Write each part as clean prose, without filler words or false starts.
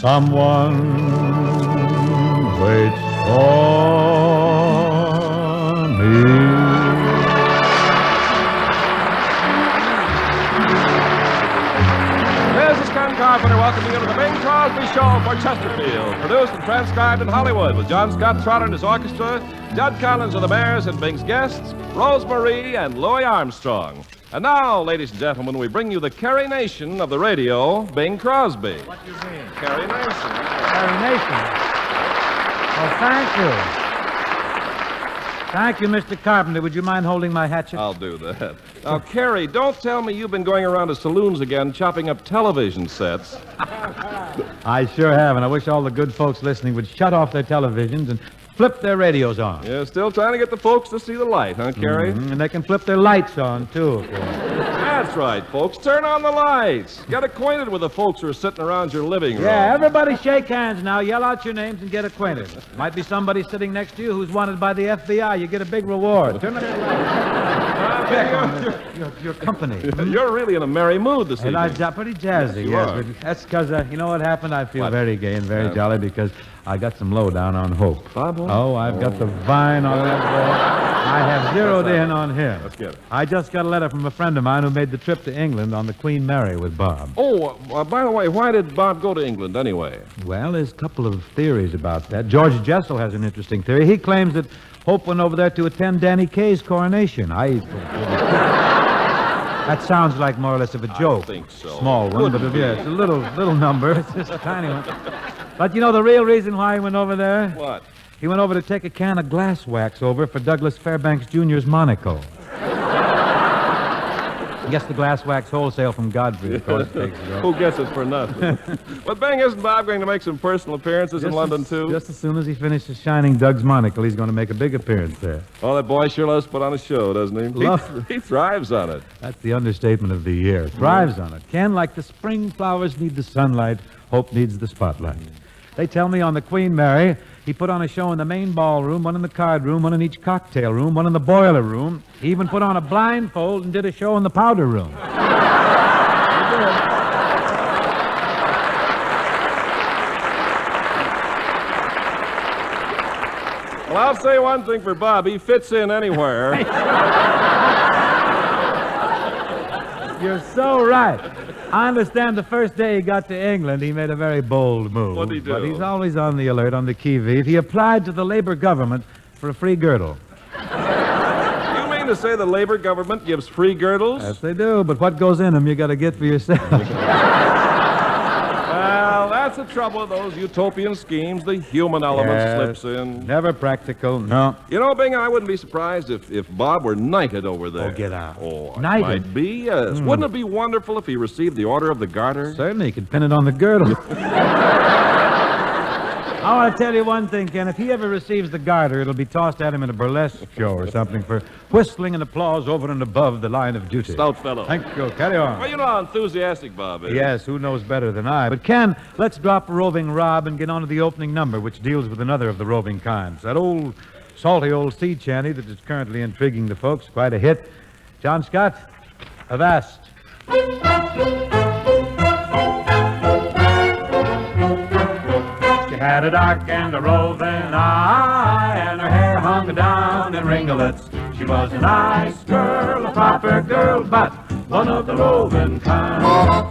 someone waits for me. This is Ken Carpenter welcoming you to the Bing Crosby Show for Chesterfield. Produced and transcribed in Hollywood with John Scott Trotter and his orchestra, Judd Collins of the Bears and Bing's guests, Rose Marie and Louis Armstrong. And now, ladies and gentlemen, we bring you the Carrie Nation of the radio, Bing Crosby. What do you mean? Carrie Nation. Carrie Nation. Oh, thank you. Thank you, Mr. Carpenter. Would you mind holding my hatchet? I'll do that. Now, Carrie, don't tell me you've been going around to saloons again chopping up television sets. I sure have, and I wish all the good folks listening would shut off their televisions and flip their radios on. You're still trying to get the folks to see the light, huh, Carrie? And they can flip their lights on, too. That's right, folks. Turn on the lights. Get acquainted with the folks who are sitting around your living room. Yeah, everybody shake hands now. Yell out your names and get acquainted. Might be somebody sitting next to you who's wanted by the FBI. You get a big reward. Turn on your lights. Check on your company. You're really in a merry mood this evening. Pretty jazzy, Yes, but that's because, you know what happened? I feel What? very gay and very jolly because I got some lowdown on Hope. Bob? Oh, I've got the vine on that boy. I have zeroed in on him. Let's get it. I just got a letter from a friend of mine who made the trip to England on the Queen Mary with Bob. Oh, by the way, why did Bob go to England anyway? Well, there's a couple of theories about that. George Jessel has an interesting theory. He claims that Hope went over there to attend Danny Kaye's coronation. That sounds like more or less of a joke. I think so. Small one, but yeah, it's a little number. It's just a tiny one. But you know the real reason why he went over there? What? He went over to take a can of glass wax over for Douglas Fairbanks Jr.'s monocle. I guess the glass wax wholesale from Godfrey, of course, takes it off. Who gets it for nothing? But Bing, isn't Bob going to make some personal appearances in London, too? Just as soon as he finishes shining Doug's monocle, he's going to make a big appearance there. Oh, that boy sure loves to put on a show, doesn't he? He thrives on it. That's the understatement of the year. Thrives on it. Ken, like the spring flowers need the sunlight, Hope needs the spotlight. They tell me on the Queen Mary, he put on a show in the main ballroom, one in the card room, one in each cocktail room, one in the boiler room. He even put on a blindfold and did a show in the powder room. Well, I'll say one thing for Bob. He fits in anywhere. You're so right. I understand the first day he got to England, he made a very bold move. What'd he do? But he's always on the alert, on the qui-vive. He applied to the Labor government for a free girdle. You mean to say the Labor government gives free girdles? Yes, they do, but what goes in them, you got to get for yourself. Well, that's the trouble with those utopian schemes. The human element slips in. Never practical, no. You know, Bing, I wouldn't be surprised if Bob were knighted over there. Oh, get out. Oh, Knighted? it might be, yes. Wouldn't it be wonderful if he received the Order of the Garter? Certainly, you could pin it on the girdle. I want to tell you one thing, Ken. If he ever receives the garter, it'll be tossed at him in a burlesque show or something for whistling and applause over and above the line of duty. Stout fellow. Thank you. Carry on. Well, you know how enthusiastic Bob is. Yes, who knows better than I. But, Ken, let's drop Roving Rob and get on to the opening number, which deals with another of the roving kinds. That old, salty old sea chanty that is currently intriguing the folks. Quite a hit. John Scott, avast. She had a dark and a roving eye, and her hair hung down in ringlets. She was a nice girl, a proper girl, but one of the roving kind.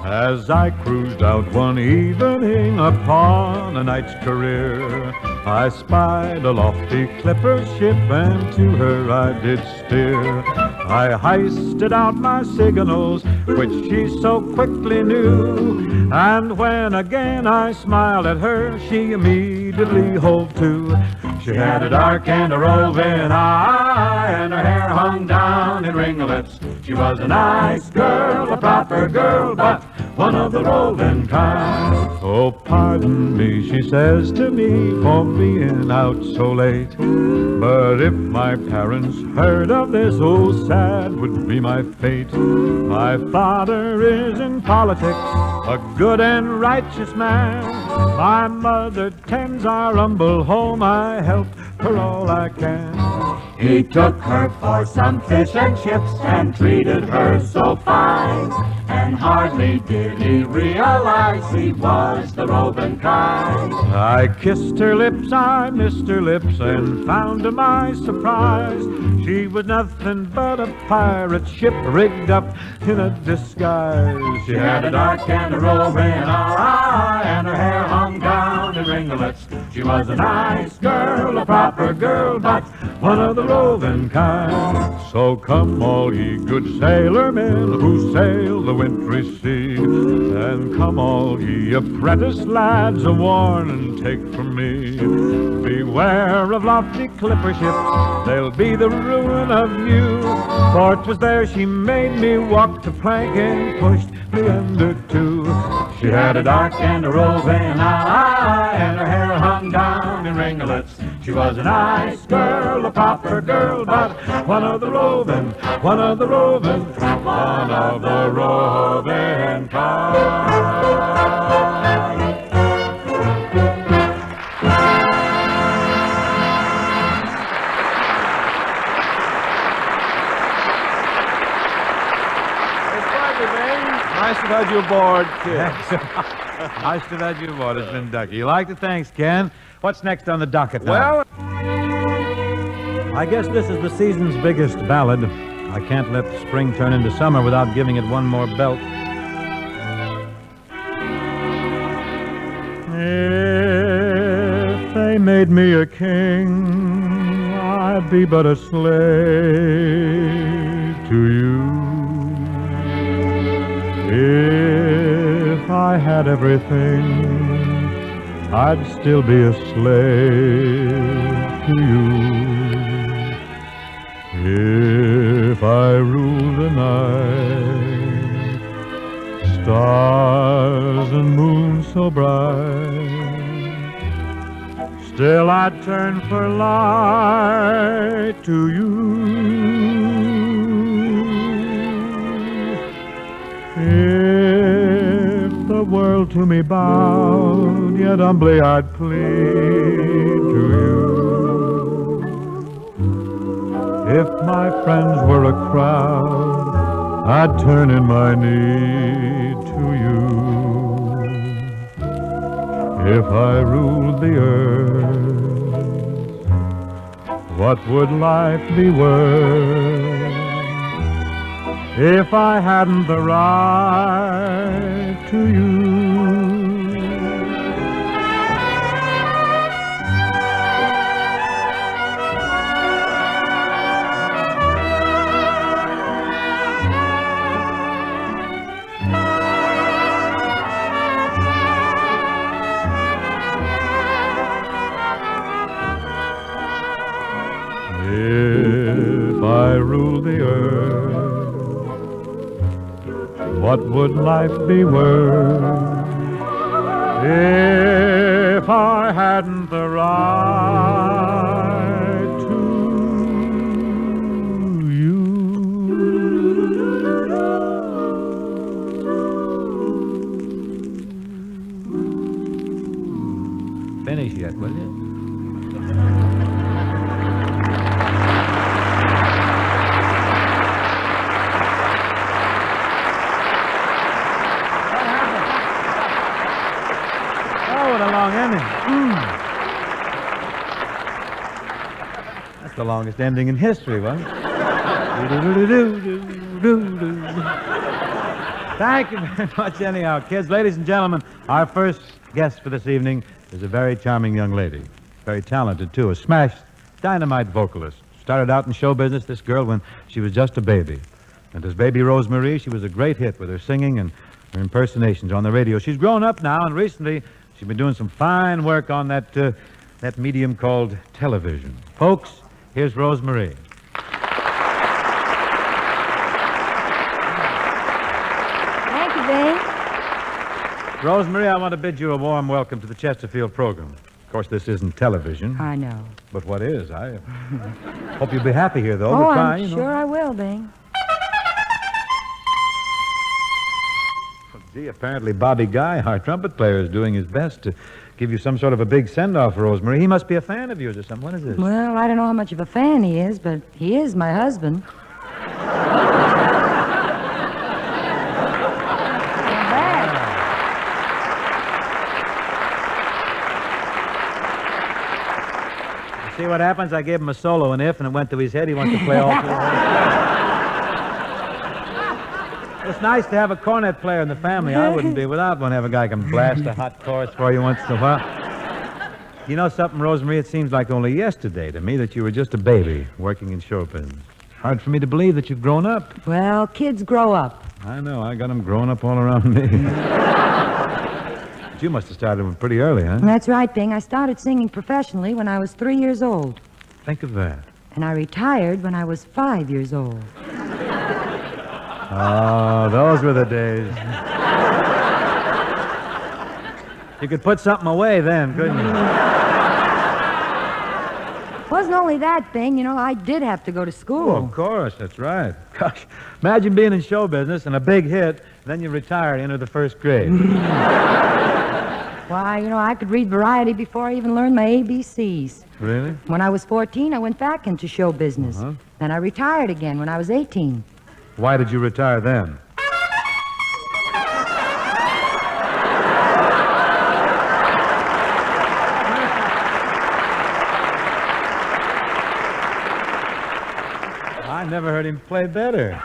As I cruised out one evening upon a night's career, I spied a lofty clipper ship, and to her I did steer. I hoisted out my signals, which she so quickly knew, and when again I smiled at her, she immediately hove to. She had a dark and a roving eye, and her hair hung down in ringlets. She was a nice girl, a proper girl, but one of the roving kind. Oh, pardon me, she says to me, for being out so late. But if my parents heard of this, oh, sad would be my fate. My father is in politics, a good and righteous man. My mother tends our humble home, I help her all I can. He took her for some fish and chips and treated her so fine. And and hardly did he realize he was the roving kind. I kissed her lips, I missed her lips, and found to my surprise she was nothing but a pirate ship rigged up in a disguise. She had a dark and a roving eye, and her hair hung down in ringlets. She was a nice girl, a proper girl, but one of the roving kind. So come all ye good sailormen who sail the wintry sea, and come all ye apprentice lads, a warning take from me. Beware of lofty clipper ships, they'll be the ruin of you. For 'twas there she made me walk the plank and pushed me under too. She had a dark and a roving eye, and her hair hung down in ringlets. She was a nice girl, a proper girl, but one of the roving kind. Nice to have you aboard, kid. Nice to have you aboard. It's been Ducky. You like it? Thanks, Ken. What's next on the docket now? Well, I guess this is the season's biggest ballad. I can't let spring turn into summer without giving it one more belt. If they made me a king, I'd be but a slave to you. If I had everything, I'd still be a slave to you. If I ruled the night, stars and moon so bright, still I'd turn for light to you. If the world to me bowed, yet humbly I'd plead to you. If my friends were a crowd, I'd turn in my need to you. If I ruled the earth, what would life be worth if I hadn't the right to you? If I ruled the earth, what would life be worth if I hadn't the right to you? Finish yet, will you? That's the longest ending in history, wasn't it? Thank you very much anyhow, kids. Ladies and gentlemen, our first guest for this evening is a very charming young lady. Very talented, too. A smashed, dynamite vocalist. Started out in show business, this girl, when she was just a baby. And as baby Rose Marie, she was a great hit with her singing and her impersonations on the radio. She's grown up now, and recently she's been doing some fine work on that medium called television. Folks, here's Rose Marie. Thank you, Bing. Rose Marie, I want to bid you a warm welcome to the Chesterfield program. Of course, this isn't television. I know. But what is? I hope you'll be happy here, though. Oh, We're I'm trying, sure I will, Bing. Gee, apparently Bobby Guy, our trumpet player, is doing his best to give you some sort of a big send-off, Rose Marie. He must be a fan of yours or something. What is this? Well, I don't know how much of a fan he is, but he is my husband. see what happens? I gave him a solo in If, and it went to his head. He wants to play all through. It's nice to have a cornet player in the family. I wouldn't be without one. Have a guy can blast a hot chorus for you once in a while. You know something, Rose Marie? It seems like only yesterday to me that you were just a baby working in show business. Hard for me to believe that you've grown up. Well, kids grow up. I know. I got them growing up all around me. But you must have started pretty early, huh? That's right, Bing. I started singing professionally when I was 3 years old. Think of that. And I retired when I was 5 years old. Oh, those were the days. You could put something away then, couldn't you? Wasn't only that, Bing. You know, I did have to go to school. Oh, of course, that's right. Gosh, imagine being in show business and a big hit, then you retire and enter the first grade. Why, you know, I could read variety before I even learned my ABCs. Really? When I was 14, I went back into show business. Uh-huh. Then I retired again when I was 18. Why did you retire then? I never heard him play better.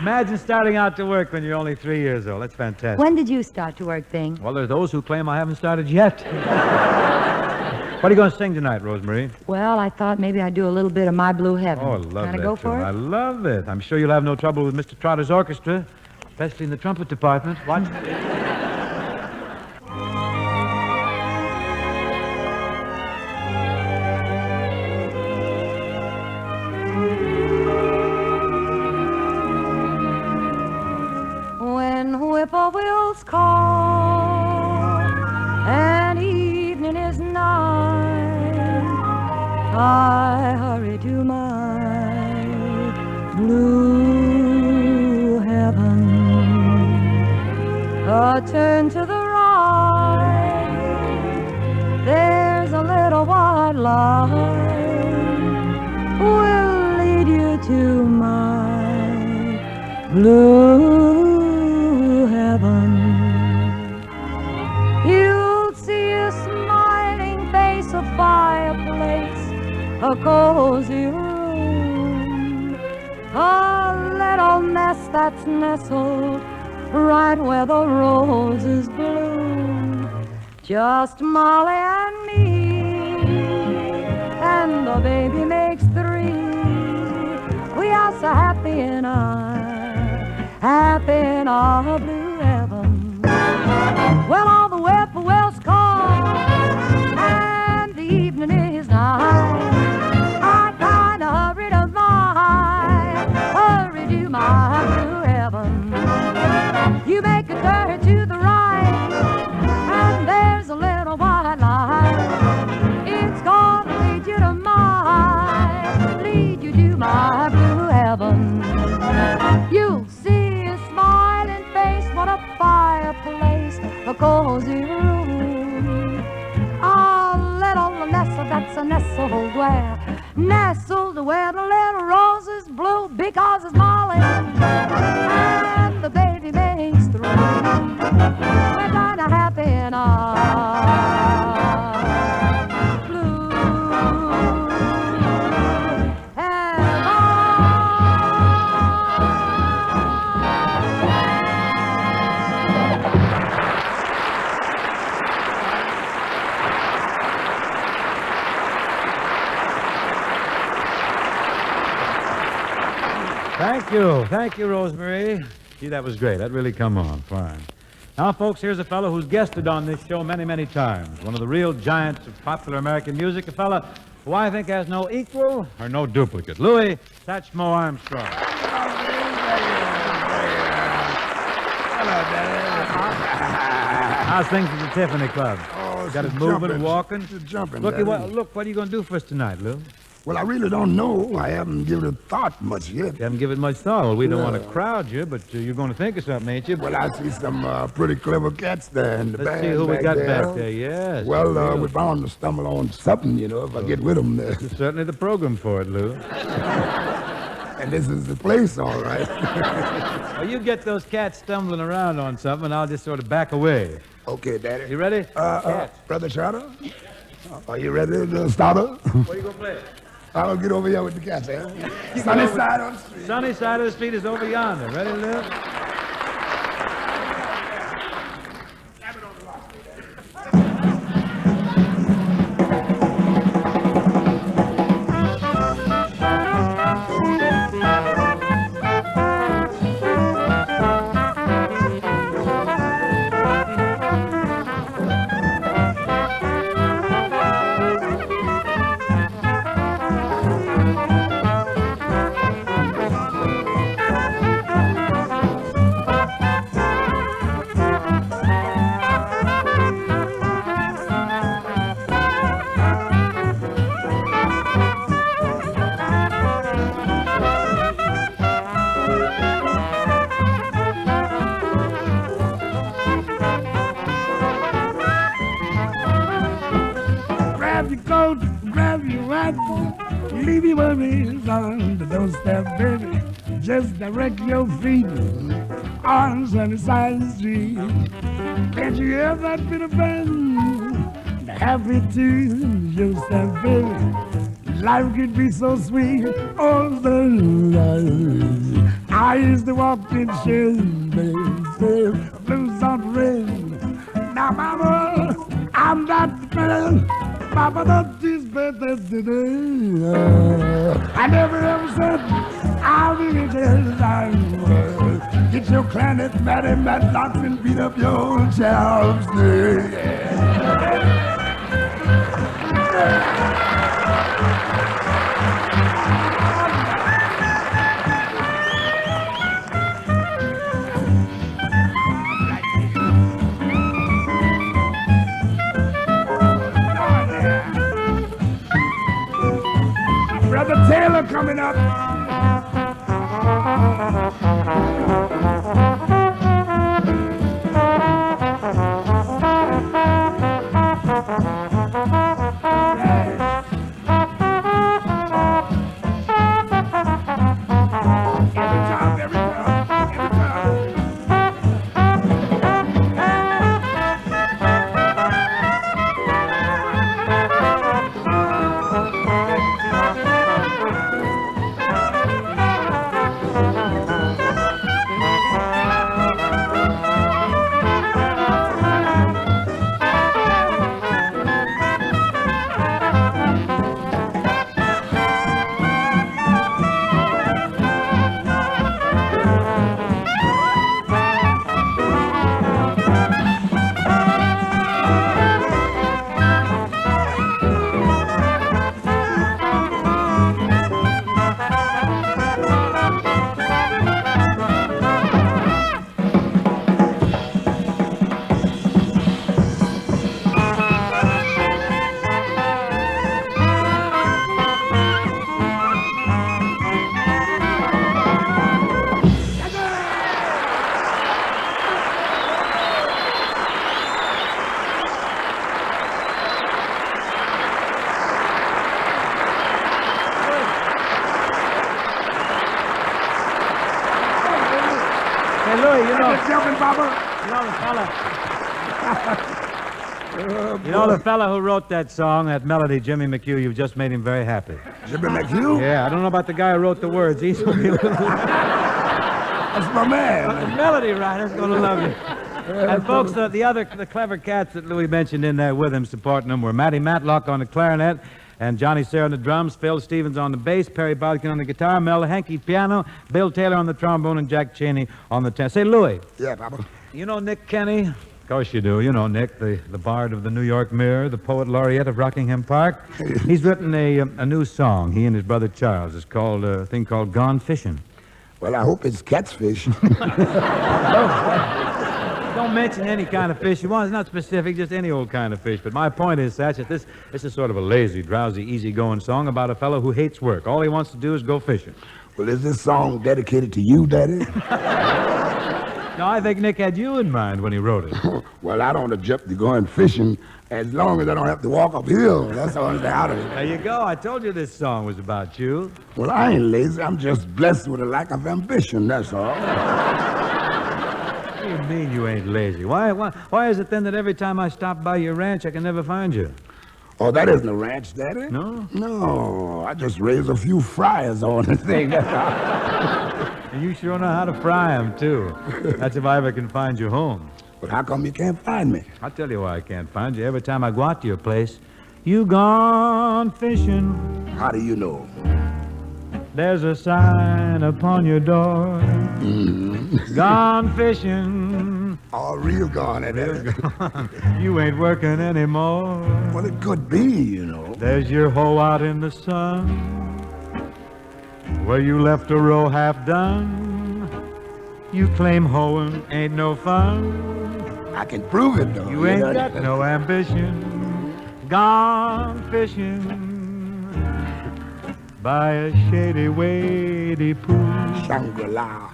Imagine starting out to work when you're only 3 years old. That's fantastic. When did you start to work, Bing? Well, there's those who claim I haven't started yet. What are you going to sing tonight, Rose Marie? Well, I thought maybe I'd do a little bit of My Blue Heaven. Oh, I love Can that I go tune. for it? I love it. I'm sure you'll have no trouble with Mr. Trotter's orchestra, especially in the trumpet department. Watch. When whippoorwills call and evening is nigh, I hurry to my blue heaven. Turn to the right, there's a little white line, will lead you to my blue heaven. You'll see a smiling face, a fireplace, a cozy room, a little nest that's nestled right where the roses bloom. Just Molly and me, and the baby makes 3. We are so happy in our blue heaven. Well, all the whippoorwills call, and the evening is nigh. I kinda hurry to my blue heaven. You make a turn to the right, and there's a little white line. It's gonna lead you to my blue heaven. You'll see a smiling face, what a fireplace, a cozy room, a little nestle that's a nestled where the little roses bloom, because it's Molly and the baby makes 3. We're kinda happy in our blue Thank you, Rose Marie. Gee, that was great. That really come on. Fine. Now, folks, here's a fellow who's guested on this show many, many times. One of the real giants of popular American music. A fellow who I think has no equal or no duplicate. Louis Satchmo Armstrong. Hello, Daddy. How's things at the Tiffany Club? Oh, Got it she's moving, jumping. walking? She's jumping, Look, Daddy. what are you going to do for us tonight, Lou? Well, I really don't know. I haven't given it thought much yet. You haven't given it much thought. Well, we don't No. want to crowd you, but you're going to think of something, ain't you? Well, I see some pretty clever cats there in the Let's band see who we back got there. back there. Yes. Well, here we we're go. bound to stumble on something, if I get with them there. Certainly the program for it, Lou. And this is the place, all right. Well, you get those cats stumbling around on something, and I'll just sort of back away. Okay, Daddy. You ready? Cats. Brother Trotter? Are you ready, starter? Where you gonna play it? I'll get over here with the cats, eh? Sunny side on the street. Sunny side of the street is over yonder. Ready, Lil? Grab your coat, grab your hat, leave your worries on the doorstep, baby. Just direct your feet on the sunny side of the street. Can't you hear that bit of band? The happy tune yourself, baby. Life could be so sweet. Oh, the I used to walk in shoes, baby. Blues on red. Now, mama, I'm not the man. Papa, don't tease better today. I never ever said I'll be the get your planet mad and mad knots and beat up your old shelves. Brother Taylor coming up. Hey, Louis, you know, Jumping, Papa. you know the fella who wrote that song, that melody, Jimmy McHugh, you've just made him very happy. Jimmy McHugh? Yeah, I don't know about the guy who wrote the words. He's going to be a little... That's my man. The melody writer's going to love you. And folks, the clever cats that Louis mentioned in there with him, supporting him, were Matty Matlock on the clarinet, and Johnny Sayre on the drums, Phil Stevens on the bass, Perry Bodkin on the guitar, Mel Hankey piano, Bill Taylor on the trombone, and Jack Cheney on the tenor. Say, Louis. Yeah, Papa. You know Nick Kenny? Of course you do. You know Nick, the bard of the New York Mirror, the poet laureate of Rockingham Park. He's written a new song, he and his brother Charles. It's called a thing called Gone Fishing. Well, I hope it's cat's fish. Don't mention any kind of fish you want. It's not specific, just any old kind of fish. But my point is, Satch, that this is sort of a lazy, drowsy, easygoing song about a fellow who hates work. All he wants to do is go fishing. Well, is this song dedicated to you, Daddy? No, I think Nick had you in mind when he wrote it. Well, I don't object to going fishing as long as I don't have to walk uphill. That's all that's out of it. There you go. I told you this song was about you. Well, I ain't lazy. I'm just blessed with a lack of ambition, that's all. What do you mean you ain't lazy? Why is it then that every time I stop by your ranch, I can never find you? Oh, that isn't a ranch, Daddy. No? No, I just raised a few fryers on the thing. That's all. And you sure know how to fry 'em, too. That's if I ever can find you home. But how come you can't find me? I'll tell you why I can't find you. Every time I go out to your place, you gone fishing. How do you know? There's a sign upon your door. Gone fishing. All real gone, it is. You ain't working anymore. Well, it could be, you know. There's your hoe out in the sun, where you left a row half done. You claim hoeing ain't no fun. I can prove it, though. You ain't got no ambition. Gone fishing by a shady, wady pool. Shangri-La.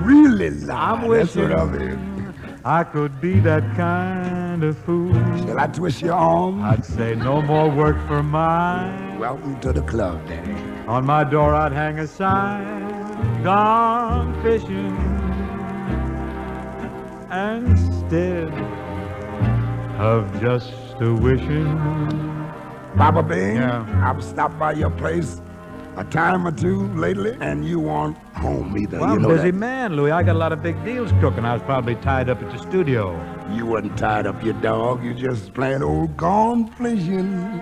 Really loud. I'm That's wishing what I mean. I could be that kind of fool. Shall I twist your arm? I'd say no more work for mine. Welcome to the club, Daddy. On my door I'd hang a sign, gone fishing. Instead of just a wishing. Papa Bing, Yeah. I've stopped by your place a time or two lately, and you weren't home either. Well, you I'm know a busy that. man, Louis. I got a lot of big deals cooking. I was probably tied up at the studio. You wasn't tied up, your dog. You just plain old gone fishing.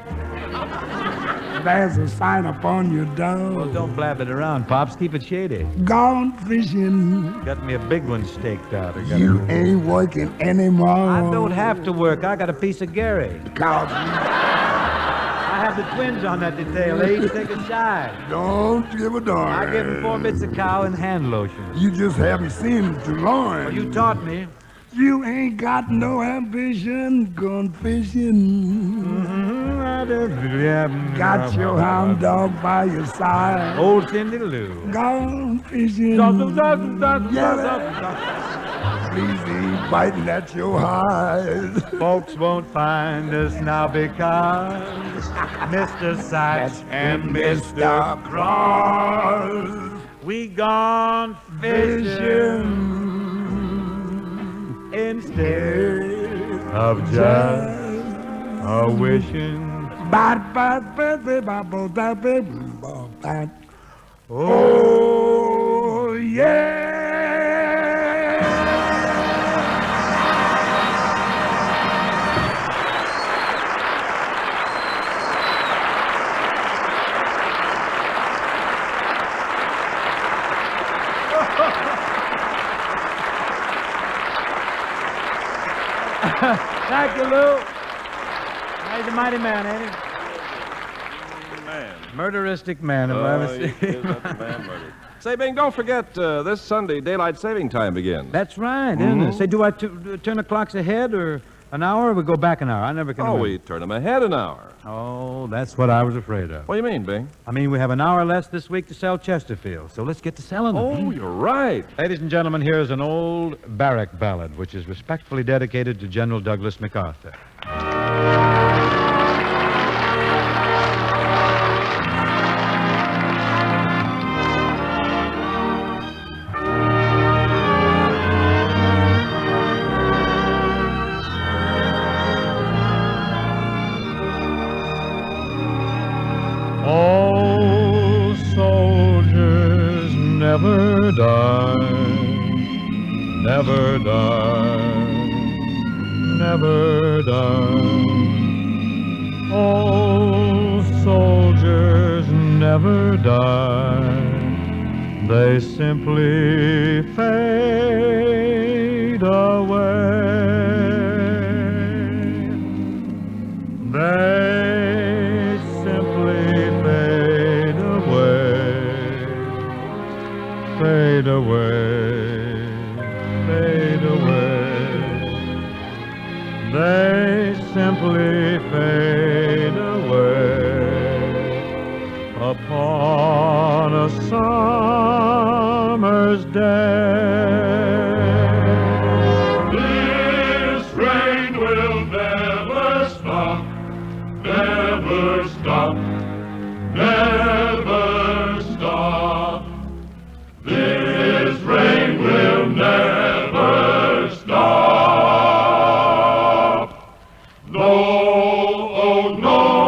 There's a sign upon your dog. Well, don't blab it around, Pops. Keep it shady. Gone fishing. Got me a big one staked out. You ain't working anymore. I don't have to work. I got a piece of Gary. Cause I have the twins on that detail. They each take a side. don't give a darn. I give them 4 bits of cow and hand lotion. You just haven't seen it too long. Well, you taught me. You ain't got no ambition, gone fishing. Got your hound dog by your side. Old Cindy Lou. Gone fishing. Please ain't biting at your hide. Folks won't find us now because Mr. Sykes and Mr. Cross, we gone fishing instead of just a wishing. Oh, yeah. Thank you, Lou. He's a mighty man, ain't he? Man. Murderistic man, if I ever seen him. Say, Bing, don't forget, this Sunday, daylight saving time begins. That's right, isn't it? Say, do I turn the clocks ahead or an hour, or we go back an hour? I never can Oh, remember. we turn them ahead an hour. Oh, that's what I was afraid of. What do you mean, Bing? I mean, we have an hour less this week to sell Chesterfield, so let's get to selling them. Oh, you're right. Ladies and gentlemen, here's an old barrack ballad, which is respectfully dedicated to General Douglas MacArthur. All soldiers never die, never die, never die. All soldiers never die, they simply fade away. They simply fade away, fade away, fade away. They simply fade away upon a summer's day. This rain will never stop, never stop, never stop. This rain will never stop. No, oh no.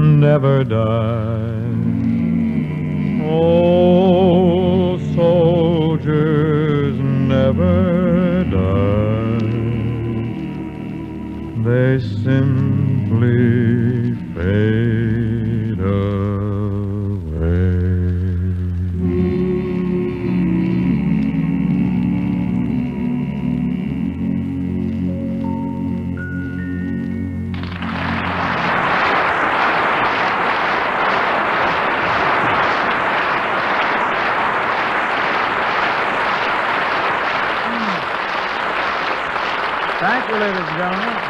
never die. Oh, soldiers never die. They simply fade away. Thank you, ladies and gentlemen.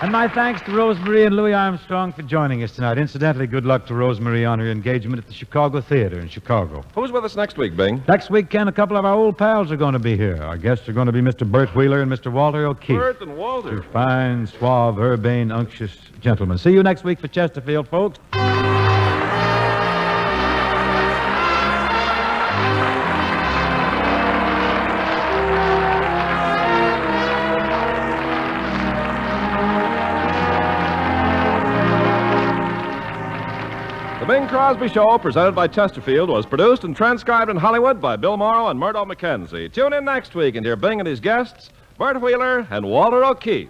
And my thanks to Rose Marie and Louis Armstrong for joining us tonight. Incidentally, good luck to Rose Marie on her engagement at the Chicago Theater in Chicago. Who's with us next week, Bing? Next week, Ken, a couple of our old pals are going to be here. Our guests are going to be Mr. Bert Wheeler and Mr. Walter O'Keefe. Bert and Walter. Two fine, suave, urbane, unctuous gentlemen. See you next week for Chesterfield, folks. The Bing Crosby Show, presented by Chesterfield, was produced and transcribed in Hollywood by Bill Morrow and Murdo McKenzie. Tune in next week and hear Bing and his guests, Bert Wheeler and Walter O'Keefe.